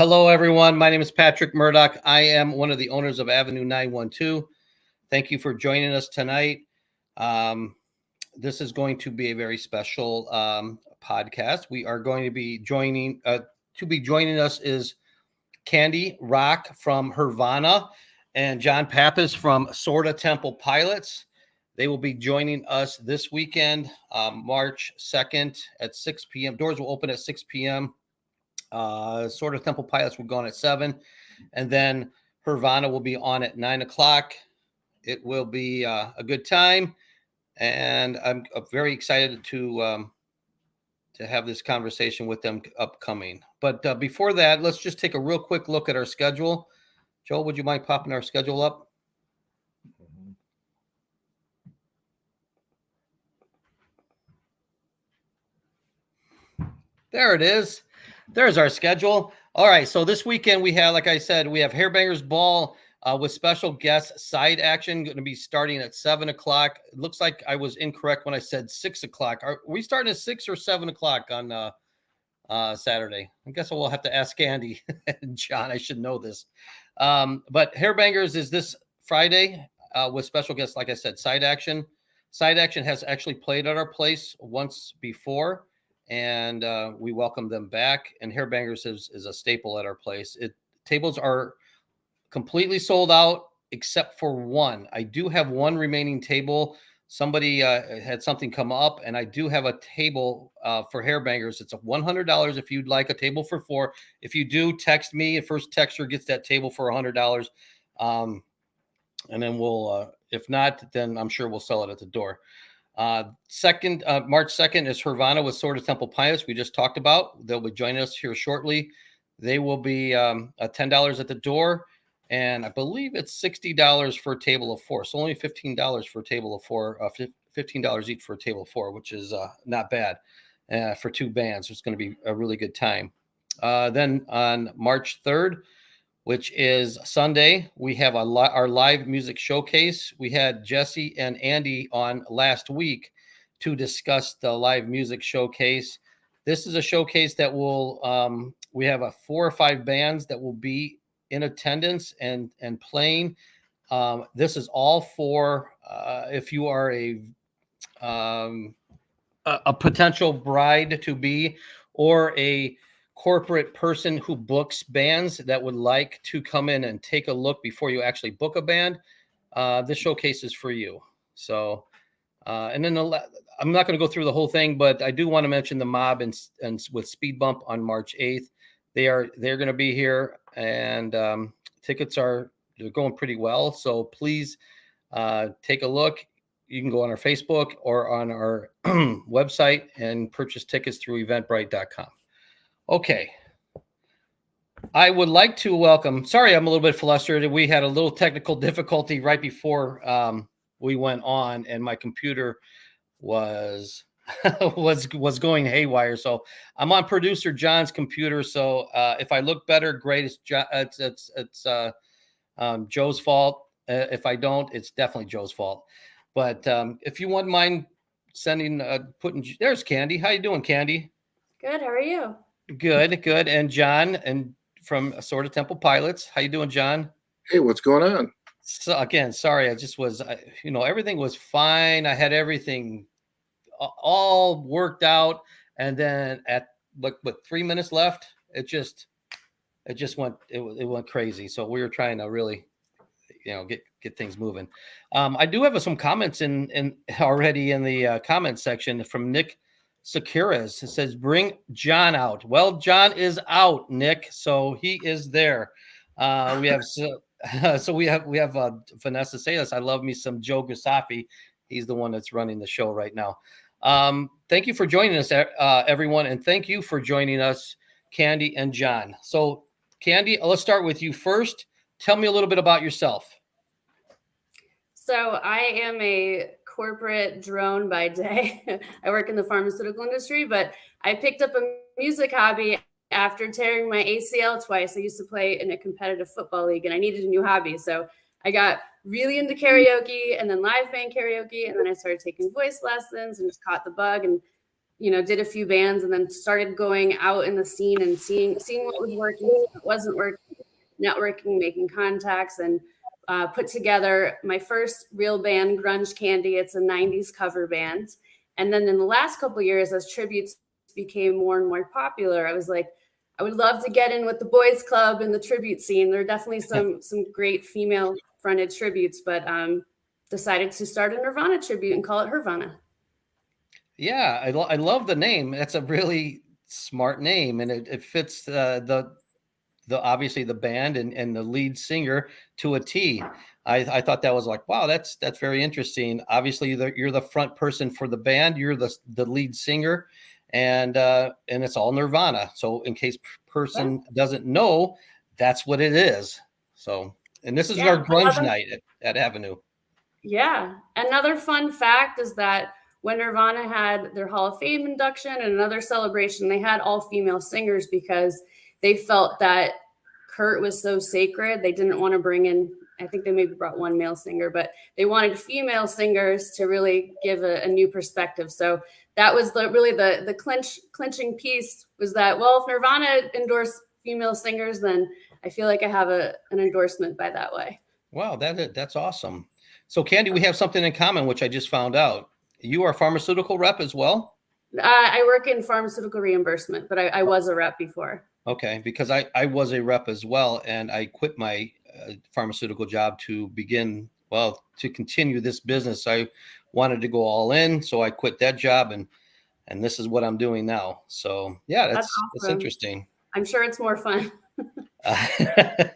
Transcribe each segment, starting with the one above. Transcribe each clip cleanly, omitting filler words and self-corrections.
Hello, everyone. My name is Patrick Murdoch. I am one of the owners of Avenue 912. Thank you for joining us tonight. This is going to be a very special podcast. We are going to be joining us is Candy Rock from HERvana and John Pappas from Sorta Temple Pilots. They will be joining us this weekend, March 2nd at 6 p.m. Doors will open at 6 p.m. Sorta Temple Pilots will go on at 7, and then HERvana will be on at 9 o'clock. It will be a good time, and I'm very excited to have this conversation with them upcoming. But before that, let's just take a real quick look at our schedule. Joel, would you mind popping our schedule up? There it is. There's our schedule. All right. So this weekend we have, like I said, we have Hairbangers Ball with special guest side action going to be starting at 7 o'clock. It looks like I was incorrect when I said 6 o'clock. Are we starting at 6 or 7 o'clock on Saturday? I guess we'll have to ask Andy and John. I should know this. But Hairbangers is this Friday with special guests, like I said, side action. Side action has actually played at our place once before, and we welcome them back. And Hairbangers is a staple at our place. Tables are completely sold out except for one. I do have one remaining table. Somebody had something come up, and I do have a table for Hairbangers. It's $100 if you'd like a table for 4. If you do, text me. The first texter gets that table for $100. And then we'll, if not, then I'm sure we'll sell it at the door. March 2nd is HERvana with Sorta Temple Pilots. We just talked about. They'll be joining us here shortly. They will be $10 at the door, and I believe it's $60 for a table of 4. So only $15 for a table of 4, $15 each for a table of 4, which is not bad for 2 bands. It's going to be a really good time. Then on March 3rd, which is Sunday, we have our live music showcase. We had Jesse and Andy on last week to discuss the live music showcase. This is a showcase that will, we have 4 or 5 bands that will be in attendance and playing. This is all for if you are a potential bride to be, or a corporate person who books bands that would like to come in and take a look before you actually book a band. This showcase is for you. So, and then I'm not going to go through the whole thing, but I do want to mention the Mob and with Speed Bump on March 8th. They're going to be here, and tickets they're going pretty well. So please take a look. You can go on our Facebook or on our website and purchase tickets through eventbrite.com. Okay. I would like to welcome, sorry, I'm a little bit flustered. We had a little technical difficulty right before we went on, and my computer was was going haywire. So I'm on producer John's computer. So if I look better, great. It's Joe's fault. If I don't, it's definitely Joe's fault. But if you wouldn't mind there's Candy. How you doing, Candy? Good. How are you? Good. And John, and from Sorta Temple Pilots. How you doing, John? Hey, what's going on? So again, sorry, I just was, everything was fine. I had everything all worked out, and then at with 3 minutes left, it went crazy. So we were trying to really, get things moving. I do have some comments in already in the comment section from Nick Securas. It says, bring John out. Well, John is out, Nick, so he is there. We have we have Vanessa Salas. I love me some Joe Grisafi. He's the one that's running the show right now. Thank you for joining us, everyone, and thank you for joining us, Candy and John. So, Candy, let's start with you first. Tell me a little bit about yourself. So I am a corporate drone by day. I work in the pharmaceutical industry, but I picked up a music hobby after tearing my ACL twice. I used to play in a competitive football league, and I needed a new hobby. So I got really into karaoke and then live band karaoke. And then I started taking voice lessons and just caught the bug. And did a few bands and then started going out in the scene and seeing what was working, what wasn't working, networking, making contacts, and put together my first real band, Grunge Candy. It's a 90s cover band. And then in the last couple of years, as tributes became more and more popular, I was like, I would love to get in with the boys club and the tribute scene. There are definitely some great female fronted tributes, but decided to start a Nirvana tribute and call it HERvana. Yeah, I love the name. That's a really smart name, and it fits the obviously the band and the lead singer to a T. I thought that was like, wow, that's very interesting. Obviously, you're the front person for the band. You're the lead singer, and it's all Nirvana. So in case person doesn't know, that's what it is. So, and this is our grunge night at Avenue. Yeah. Another fun fact is that when Nirvana had their Hall of Fame induction and another celebration, they had all female singers because they felt that Kurt was so sacred. They didn't want to bring in, I think they maybe brought one male singer, but they wanted female singers to really give a new perspective. So that was really the clinching piece, was that, well, if Nirvana endorsed female singers, then I feel like I have an endorsement by that way. Wow, that's awesome. So, Candy, we have something in common, which I just found out. You are a pharmaceutical rep as well? I work in pharmaceutical reimbursement, but I was a rep before. Okay, because I was a rep as well, and I quit my pharmaceutical job to continue this business. I wanted to go all in, so I quit that job, and this is what I'm doing now. So, yeah, that's awesome. That's interesting. I'm sure it's more fun.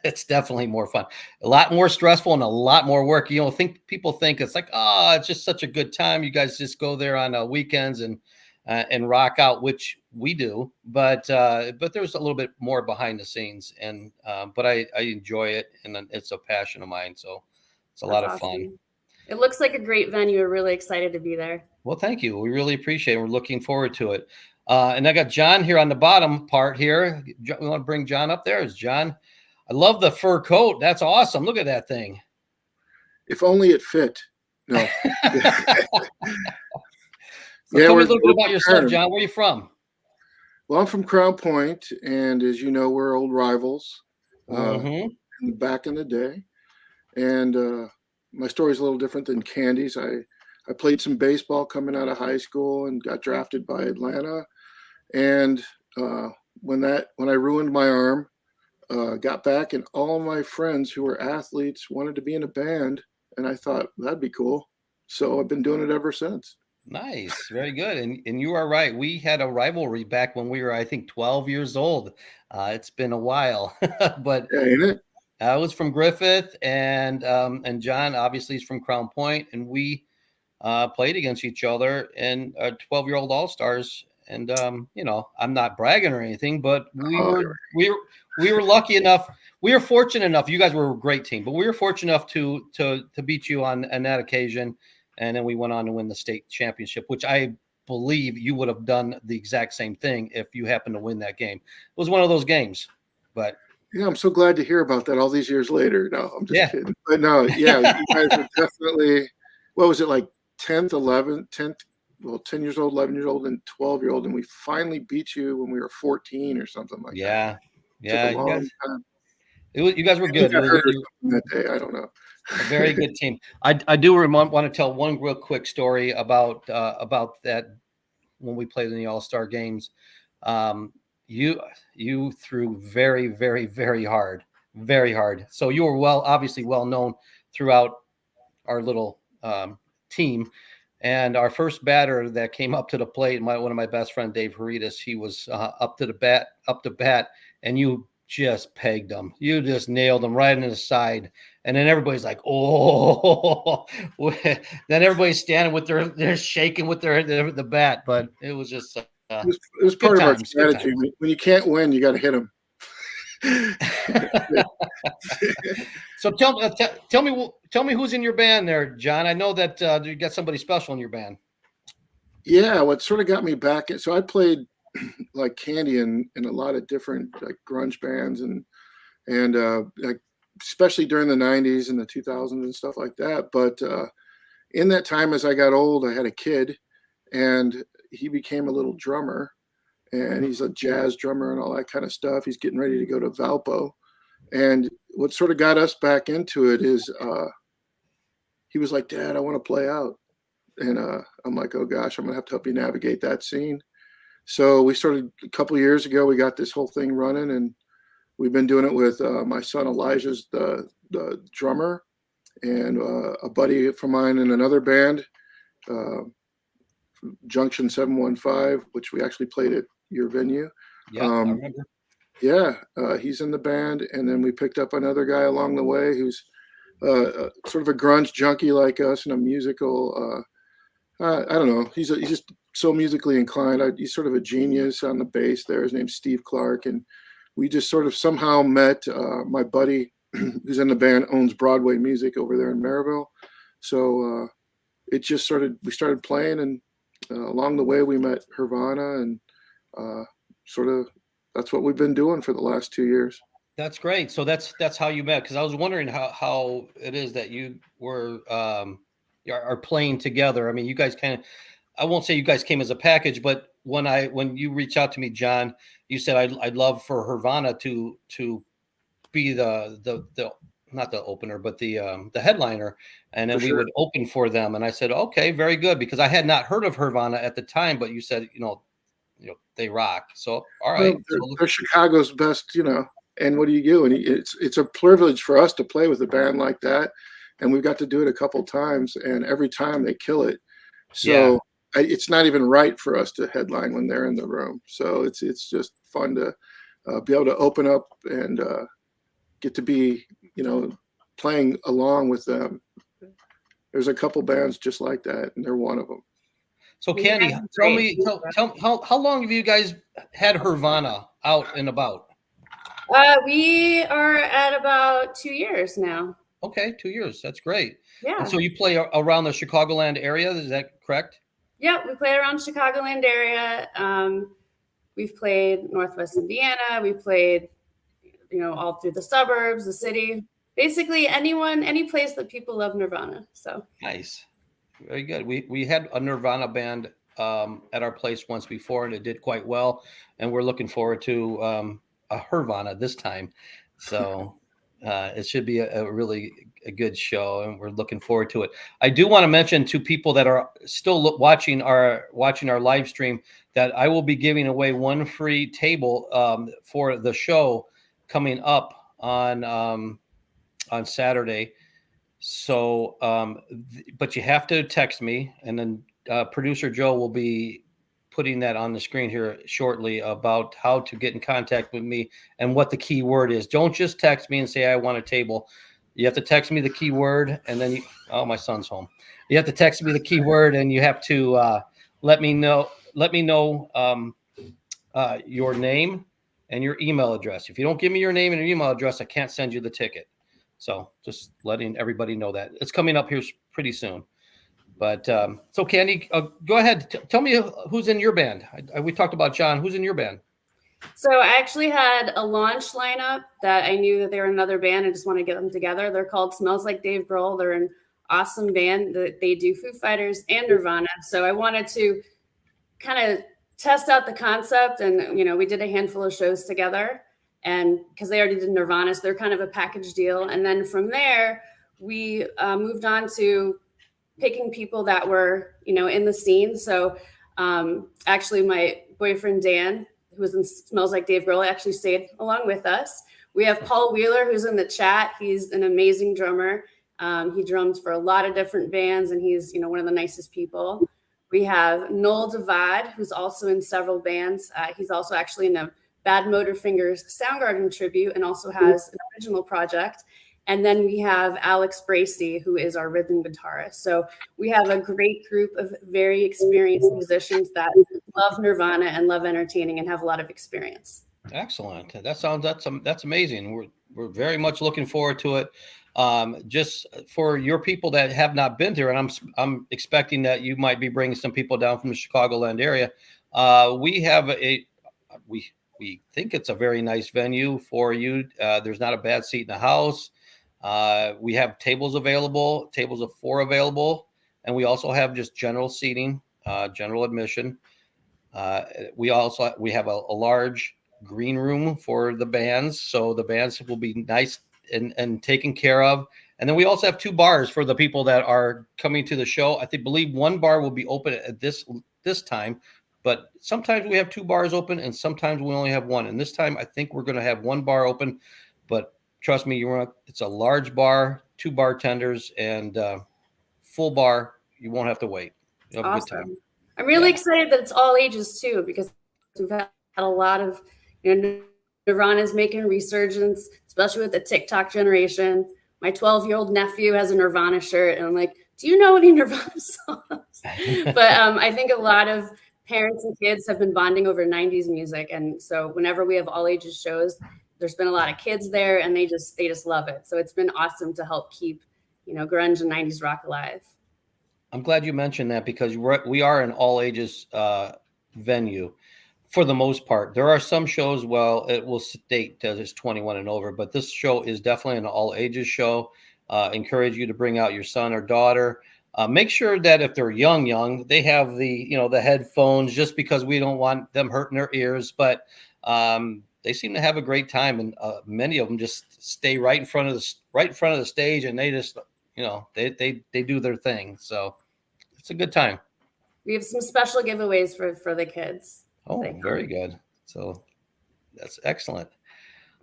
It's definitely more fun, a lot more stressful, and a lot more work. People think it's like, oh, it's just such a good time. You guys just go there on weekends and rock out, which we do. But there's a little bit more behind the scenes, and but I enjoy it, and it's a passion of mine. So it's a lot of fun. It looks like a great venue. We're really excited to be there. Well, thank you. We really appreciate it. We're looking forward to it. And I got John here on the bottom part here. We want to bring John up there. Is John? I love the fur coat. That's awesome. Look at that thing. If only it fit. No. So tell me a little bit about yourself, John. Where are you from? Well, I'm from Crown Point, and as you know, we're old rivals back in the day. And my story is a little different than Candy's. I played some baseball coming out of high school and got drafted by Atlanta. And when I ruined my arm, got back, and all my friends who were athletes wanted to be in a band, and I thought that'd be cool. So I've been doing it ever since. Nice, very good. And you are right. We had a rivalry back when we were, I think, 12 years old. It's been a while, but ain't it? I was from Griffith, and John obviously is from Crown Point, and we played against each other in 12-year-old All-Stars. And I'm not bragging or anything, but we were lucky enough. We were fortunate enough. You guys were a great team, but we were fortunate enough to beat you on that occasion. And then we went on to win the state championship, which I believe you would have done the exact same thing if you happened to win that game. It was one of those games, but yeah, I'm so glad to hear about that all these years later. No, I'm just kidding. But no, yeah, you guys were definitely, what was it, like 10th, 10th, well, 10 years old, 11 years old, and 12-year-old, and we finally beat you when we were 14 or something like that. Yeah. You guys were good. That day, I don't know. A very good team. I do want to tell one real quick story about that when we played in the All-Star games. You threw very, very, very hard, very hard. So you were obviously well known throughout our little team. And our first batter that came up to the plate, one of my best friend, Dave Heritas, he was up to bat, and you just pegged him. You just nailed him right in the side. And then everybody's like, oh, then everybody's standing with they're shaking with the bat. But it was just, it was part of our strategy. When you can't win, you got to hit them. So tell me who's in your band there, John. I know that you got somebody special in your band. Yeah, what sort of got me back. So I played like Candy in a lot of different like grunge bands and like especially during the 90s and the 2000s and stuff like that. But in that time, as I got old, I had a kid, and he became a little drummer, and he's a jazz drummer and all that kind of stuff. He's getting ready to go to Valpo. And what sort of got us back into it is he was like, Dad, I want to play out. And I'm like, oh gosh, I'm gonna have to help you navigate that scene. So we started a couple of years ago. We got this whole thing running, and we've been doing it with my son Elijah's the drummer, and a buddy from mine in another band, Junction 715, which we actually played at your venue. Yeah, I remember. Yeah, he's in the band, and then we picked up another guy along the way who's sort of a grunge junkie like us, and a musical. I don't know. He's just so musically inclined. He's sort of a genius on the bass there. His name's Steve Clark, and we just sort of somehow met. My buddy who's in the band owns Broadway Music over there in Maryville, so it just we started playing, and along the way we met HERvana, and sort of that's what we've been doing for the last 2 years. That's great. So that's how you met, because I was wondering how it is that you were are playing together. I mean, you guys kind of, I won't say you guys came as a package, but when you reached out to me, John, you said I'd love for HERvana to be the not the opener, but the headliner, and then we would open for them. And I said, okay, very good, because I had not heard of HERvana at the time, but you said, they rock. So all right, well, they're Chicago's best, and what do you do? And it's a privilege for us to play with a band like that, and we've got to do it a couple times, and every time they kill it. So it's not even right for us to headline when they're in the room. So it's just fun to be able to open up and get to be playing along with them. There's a couple bands just like that, and they're one of them. So Candy, tell how long have you guys had HERvana out and about? We are at about 2 years now. Okay, 2 years. That's great. Yeah. And so you play around the Chicagoland area, is that correct? Yeah, we play around Chicagoland area. We've played Northwest Indiana. We played, all through the suburbs, the city. Basically, any place that people love Nirvana. So nice, very good. We had a Nirvana band at our place once before, and it did quite well. And we're looking forward to a HERvana this time. So it should be a really good show, and we're looking forward to it. I do want to mention to people that are still watching our live stream that I will be giving away one free table for the show coming up on Saturday. So, but you have to text me, and then producer Joe will be putting that on the screen here shortly about how to get in contact with me and what the key word is. Don't just text me and say I want a table. You have to text me the keyword, and then my son's home. You have to text me the keyword, and you have to let me know your name and your email address. If you don't give me your name and your email address, I can't send you the ticket. So just letting everybody know that it's coming up here pretty soon. But so Candy, go ahead. Tell me who's in your band. We talked about John. Who's in your band? So I actually had a launch lineup that I knew that they were another band. I just want to get them together. They're called Smells Like Dave Grohl. They're an awesome band. They do Foo Fighters and Nirvana. So I wanted to kind of test out the concept, and we did a handful of shows together. And because they already did Nirvana, so they're kind of a package deal. And then from there, we moved on to picking people that were, in the scene. So actually my boyfriend, Dan, who was in Smells Like Dave Grohl, actually stayed along with us. We have Paul Wheeler, who's in the chat. He's an amazing drummer. He drums for a lot of different bands, and he's, one of the nicest people. We have Noel Devad, who's also in several bands. He's also actually in a Bad Motorfingers Soundgarden tribute, and also has an original project. And then we have Alex Bracey, who is our rhythm guitarist. So we have a great group of very experienced musicians that love Nirvana and love entertaining and have a lot of experience. Excellent. That's amazing. We're very much looking forward to it. Just for your people that have not been there, and I'm expecting that you might be bringing some people down from the Chicagoland area. We have we think it's a very nice venue for you. There's not a bad seat in the house. We have tables of 4 available, and we also have just general seating, general admission. We have a large green room for the bands, so the bands will be nice and taken care of. And then we also have 2 bars for the people that are coming to the show. Believe 1 bar will be open at this time, but sometimes we have 2 bars open and sometimes we only have 1. And this time I think we're going to have 1 bar open, but trust me, it's a large bar, 2 bartenders, and full bar. You won't have to wait. You'll have a good time. I'm really excited that it's all ages too, because we've had a lot of, Nirvana's making a resurgence, especially with the TikTok generation. My 12-year-old nephew has a Nirvana shirt, and I'm like, do you know any Nirvana songs? But I think a lot of parents and kids have been bonding over 90s music. And so whenever we have all ages shows, there's been a lot of kids there, and they just love it. So it's been awesome to help keep, grunge and 90s rock alive. I'm glad you mentioned that, because we are an all ages venue for the most part. There are some shows, it will state that it's 21 and over, but this show is definitely an all ages show. Encourage you to bring out your son or daughter. Make sure that if they're young, they have the headphones, just because we don't want them hurting their ears. But they seem to have a great time, and many of them just stay right in front of the stage, and they just they do their thing. So it's a good time. We have some special giveaways for the kids. Oh, very good. So that's excellent.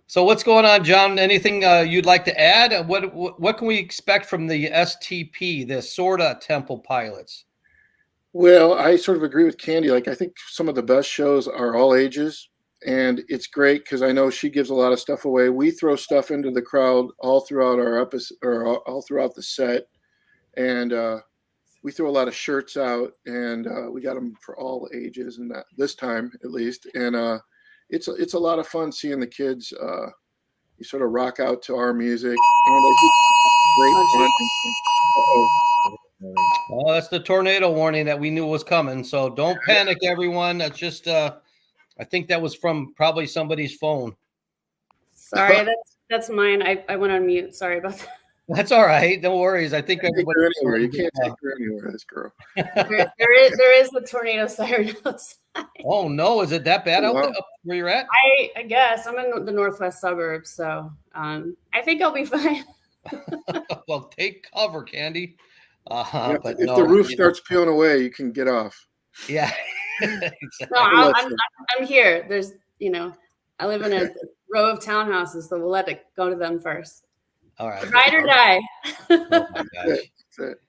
So what's going on, John? Anything you'd like to add? What can we expect from the STP, the Sorta Temple Pilots? Well, I sort of agree with Candy. Like, I think some of the best shows are all ages, and it's great because I know she gives a lot of stuff away. We throw stuff into the crowd all throughout our episode, or all throughout the set, and we throw a lot of shirts out, and we got them for all ages, and that this time at least. And it's a lot of fun seeing the kids. You sort of rock out to our music, and great fun. Oh, that's the tornado warning that we knew was coming. So don't panic, everyone. That's just I think that was from probably somebody's phone. Sorry, that's mine. I went on mute. Sorry about that. That's all right. No worries. I think everybody. Anywhere. You can't take her anywhere, this girl. there is a tornado siren outside. Oh no! Is it that bad out there, up where you're at? I guess I'm in the northwest suburbs, so I think I'll be fine. Well, take cover, Candy. But if the roof starts peeling away, you can get off. Yeah. Exactly. No, I'm here. There's I live in a row of townhouses, so we'll let it go to them first. All right. Ride or die. Oh my gosh. That's it.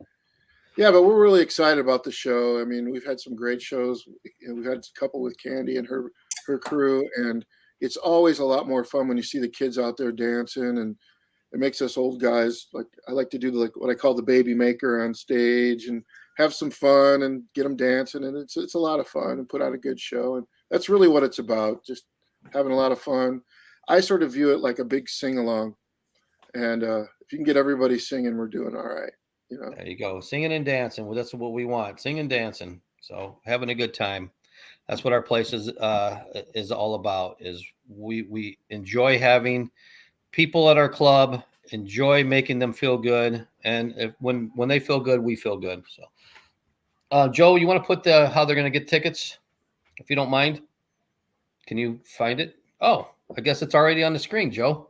Yeah, but we're really excited about the show. I mean, we've had some great shows. We've had a couple with Candy and her crew, and it's always a lot more fun when you see the kids out there dancing, and it makes us old guys, like, I like to do what I call the baby maker on stage and have some fun and get them dancing, and it's a lot of fun, and put out a good show, and that's really what it's about, just having a lot of fun. I sort of view it like a big sing-along. And if you can get everybody singing, we're doing all right. There you go. Singing and dancing. Well, that's what we want. Singing and dancing. So having a good time. That's what our place is all about. Is we enjoy having people at our club, enjoy making them feel good. And when they feel good, we feel good. So Joe, you want to put how they're going to get tickets, if you don't mind? Can you find it? Oh, I guess it's already on the screen, Joe.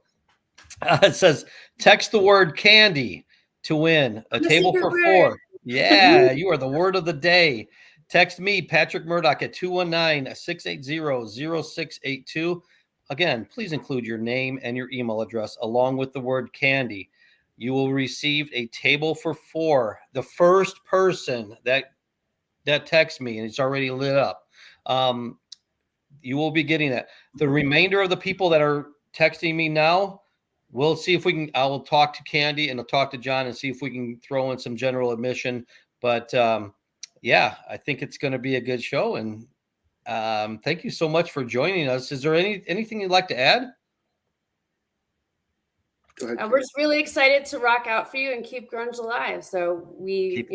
It says, text the word candy to win a table for 4. Yeah, you are the word of the day. Text me, Patrick Murdoch, at 219-680-0682. Again, please include your name and your email address along with the word candy. You will receive a table for 4. The first person that texts me, and it's already lit up, you will be getting that. The remainder of the people that are texting me now, we'll see if we can. I will talk to Candy and I'll talk to John and see if we can throw in some general admission. But yeah, I think it's going to be a good show. And thank you so much for joining us. Is there anything you'd like to add? We're just really excited to rock out for you and keep grunge alive. So we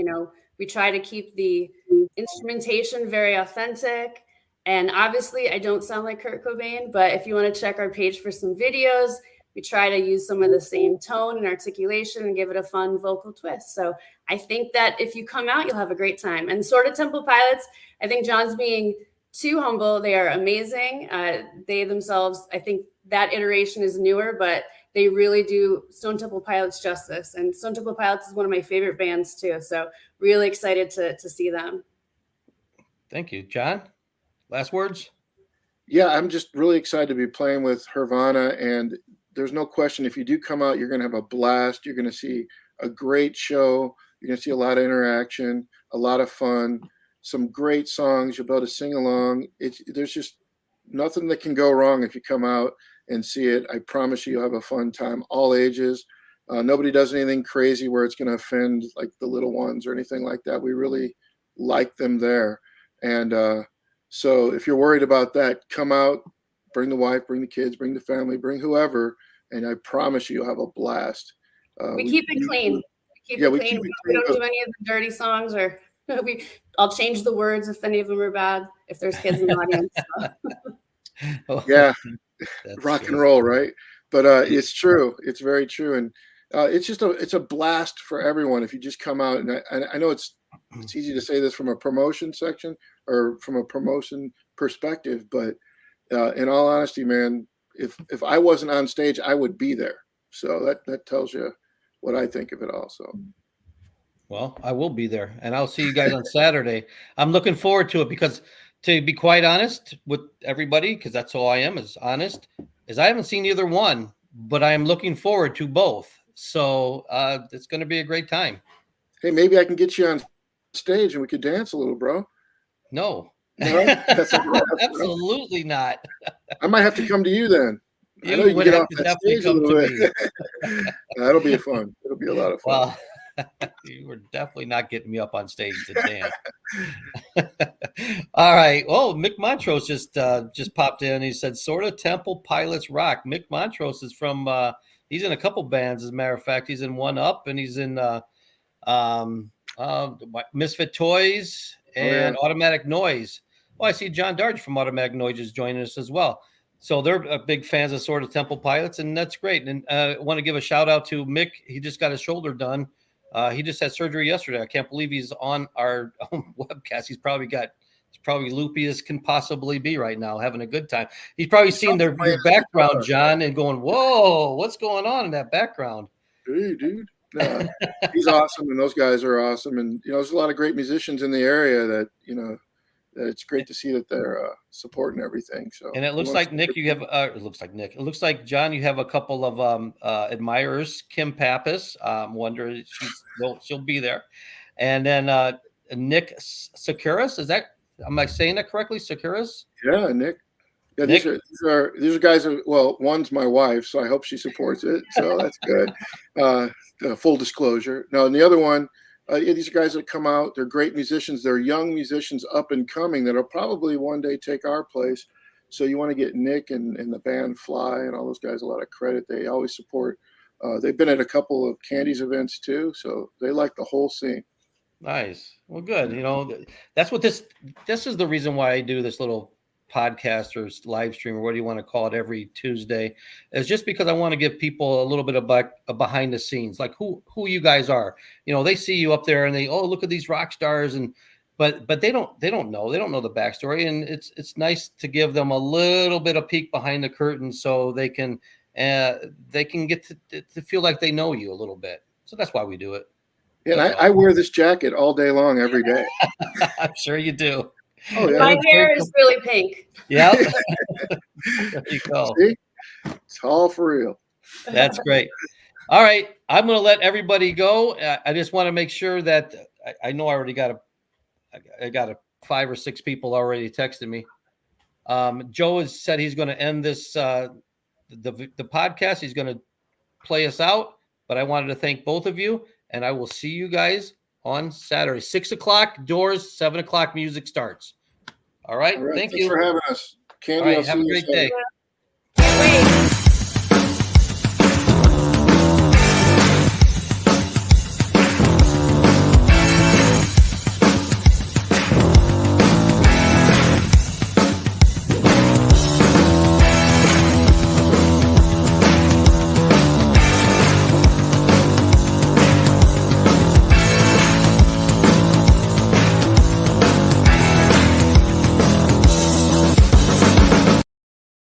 try to keep the instrumentation very authentic. And obviously, I don't sound like Kurt Cobain, but if you want to check our page for some videos, we try to use some of the same tone and articulation and give it a fun vocal twist. So I think that if you come out, you'll have a great time. And Sorta Temple Pilots, I think John's being too humble. They are amazing. They themselves, I think that iteration is newer, but they really do Stone Temple Pilots justice. And Stone Temple Pilots is one of my favorite bands too. So really excited to see them. Thank you. John, last words? Yeah, I'm just really excited to be playing with HERvana, and there's no question if you do come out, you're going to have a blast. You're going to see a great show. You're going to see a lot of interaction, a lot of fun, some great songs. You'll be able to sing along. There's just nothing that can go wrong if you come out and see it. I promise you'll have a fun time, all ages. Nobody does anything crazy where it's going to offend like the little ones or anything like that. We really like them there. And so if you're worried about that, come out, bring the wife, bring the kids, bring the family, bring whoever, and I promise you'll have a blast. We keep it clean. We don't do any of the dirty songs, or I'll change the words if any of them are bad, if there's kids in the audience. So. Yeah, rock and roll, right? But it's true. It's very true. And it's a blast for everyone if you just come out. And I know it's easy to say this from a promotion section or from a promotion perspective, but in all honesty, man, if I wasn't on stage, I would be there. So that tells you what I think of it also. Well, I will be there, and I'll see you guys on Saturday. I'm looking forward to it because, to be quite honest with everybody, because that's all I am, is honest, is I haven't seen either one, but I am looking forward to both. So it's going to be a great time. Hey, maybe I can get you on stage and we could dance a little, bro. No. Absolutely not. I might have to come to you then. You would have to definitely come to me. That'll be fun. It'll be a lot of fun. Well, you were definitely not getting me up on stage to dance. All right. Oh, Mick Montrose just popped in. He said, "Sorta Temple Pilots rock." Mick Montrose is from. He's in a couple bands, as a matter of fact. He's in One Up, and he's in Misfit Toys and Automatic Noise. Oh, I see John Darge from Automatic Noise is joining us as well. So they're big fans of Sorta Temple Pilots, and that's great. And I want to give a shout out to Mick. He just got his shoulder done. He just had surgery yesterday. I can't believe he's on our webcast. He's probably loopy as can possibly be right now, having a good time. He's probably seen your background, John, and going, "Whoa, what's going on in that background?" Hey, dude. He's awesome, and those guys are awesome. And there's a lot of great musicians in the area that that it's great to see that they're supporting everything. So, and it looks like Nick, you have. It looks like Nick. It looks like John, you have a couple of admirers. Kim Pappas, wonder she'll be there, and then Nick Sakuras. Am I saying that correctly? Sakuras. Yeah, Nick. Yeah, these are guys. Well, one's my wife, so I hope she supports it. So that's good. Full disclosure. No, and the other one. These are guys that come out. They're great musicians. They're young musicians up and coming that'll probably one day take our place. So you want to get Nick and the band Fly and all those guys a lot of credit. They always support. They've been at a couple of Candy's events too, so they like the whole scene. Nice. Well, good. That's what this is the reason why I do this little podcast or live stream, or what do you want to call it, every Tuesday, is just because I want to give people a little bit of behind the scenes, like who you guys are. They see you up there and they, oh, look at these rock stars, and but they don't know the backstory, and it's nice to give them a little bit of peek behind the curtain so they can get to feel like they know you a little bit. So that's why we do it. Yeah, and I wear this jacket all day long, every day. I'm sure you do. Oh, yeah. My hair is really pink. Yeah. There you go. See? It's all for real. That's great. All right. I'm going to let everybody go. I just want to make sure that I know I already got a 5 or 6 people already texting me. Joe has said he's going to end this, the podcast. He's going to play us out, but I wanted to thank both of you, and I will see you guys on Saturday, 6 o'clock doors, 7 o'clock music starts. All right. Thank you for having us. Candy, all right, have a great day. Can't wait.